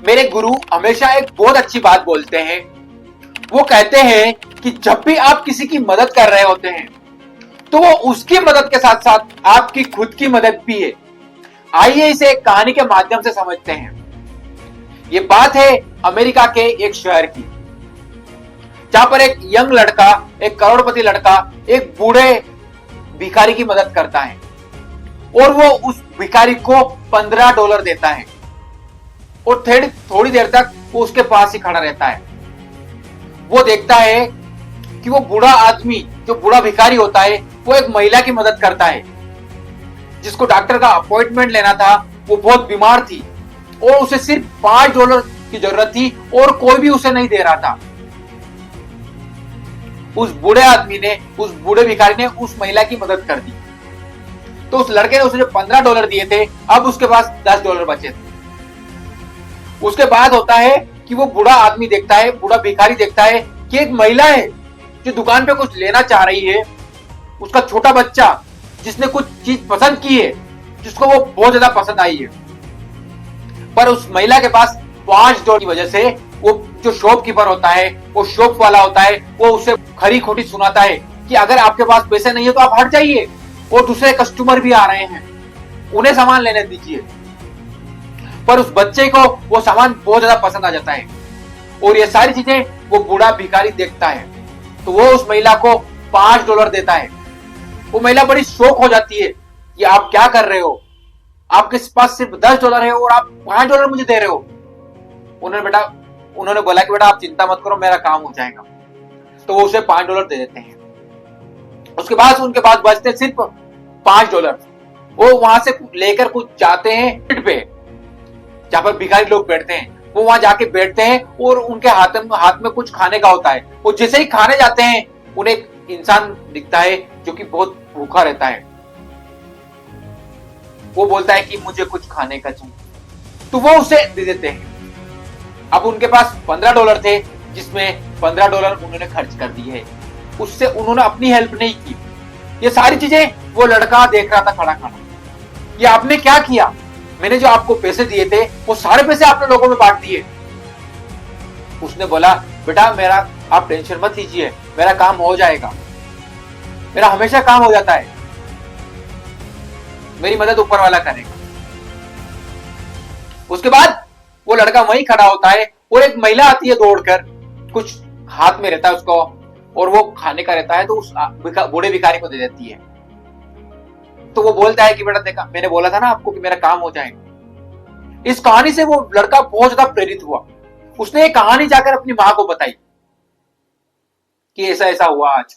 मेरे गुरु हमेशा एक बहुत अच्छी बात बोलते हैं। वो कहते हैं कि जब भी आप किसी की मदद कर रहे होते हैं तो वो उसकी मदद के साथ साथ आपकी खुद की मदद भी है। आइए इसे एक कहानी के माध्यम से समझते हैं। ये बात है अमेरिका के एक शहर की, जहां पर एक यंग लड़का, एक करोड़पति लड़का एक बूढ़े भिखारी की मदद करता है और वो उस भिखारी को $15 देता है और थोड़ी देर तक वो उसके पास ही खड़ा रहता है। वो देखता है कि वो बूढ़ा आदमी, जो बूढ़ा भिखारी होता है, वो एक महिला की मदद करता है जिसको डॉक्टर का अपॉइंटमेंट लेना था। वो बहुत बीमार थी और उसे सिर्फ $5 की जरूरत थी और कोई भी उसे नहीं दे रहा था। उस बूढ़े आदमी ने, उस बूढ़े भिखारी ने उस महिला की मदद कर दी। तो उस लड़के ने उसे जो $15 दिए थे, अब उसके पास $10 बचे थे। उसके बाद होता है कि वो बूढ़ा आदमी देखता है, बूढ़ा भिखारी देखता है कि एक महिला है जो दुकान पे कुछ लेना चाह रही है। उसका छोटा बच्चा जिसने कुछ चीज पसंद की है, जिसको वो बहुत ज्यादा पसंद आई है, पर उस महिला के पास $5 की वजह से वो जो शॉपकीपर होता है, वो शॉप वाला होता है, वो उसे खरी खोटी सुनाता है कि अगर आपके पास पैसे नहीं है तो आप हट जाइए और दूसरे कस्टमर भी आ रहे हैं, उन्हें सामान लेने दीजिए। पर उस बच्चे को वो सामान बहुत ज्यादा पसंद आ जाता है और ये सारी चीजें वो बूढ़ा भिखारी देखता है। तो वो उस महिला को $5 देता है। वो महिला बड़ी शौक हो जाती है कि आप क्या कर रहे हो, आपके पास सिर्फ $10 है और आप $5 मुझे दे रहे हो। उन्होंने बोला कि बेटा आप चिंता मत करो, मेरा काम हो जाएगा। तो वो उसे $5 दे देते हैं। उसके बाद उनके पास बचते सिर्फ $5। वो वहां से लेकर कुछ जाते हैं पे, जहां पर भिखारी लोग बैठते हैं। वो वहां जाके बैठते हैं और उनके हाथ में कुछ खाने का होता है। वो जैसे ही खाने जाते हैं, उन्हें एक इंसान दिखता है जो कि बहुत भूखा रहता है। वो बोलता है कि मुझे कुछ खाने का चाहिए, तो वो उसे दे देते हैं। अब उनके पास $15 थे, जिसमें $15 उन्होंने खर्च कर दिए है। उससे उन्होंने अपनी हेल्प नहीं की। ये सारी चीजें वो लड़का देख रहा था खड़ा खड़ा। ये आपने क्या किया? मैंने जो आपको पैसे दिए थे वो सारे पैसे आपने लोगों में बांट दिए। उसने बोला बेटा मेरा आप टेंशन मत लीजिए, मेरा काम हो जाएगा, मेरा हमेशा काम हो जाता है, मेरी मदद ऊपर वाला करेगा। उसके बाद वो लड़का वहीं खड़ा होता है और एक महिला आती है दौड़कर, कुछ हाथ में रहता है उसको और वो खाने का रहता है, तो उस बूढ़े भिखारी को दे देती है। तो वो बोलता है कि बेटा देखा, मैंने बोला था ना आपको कि मेरा काम हो जाएगा। इस कहानी से वो लड़का बहुत ज्यादा प्रेरित हुआ। उसने ये कहानी जाकर अपनी मां को बताई कि ऐसा ऐसा हुआ आज।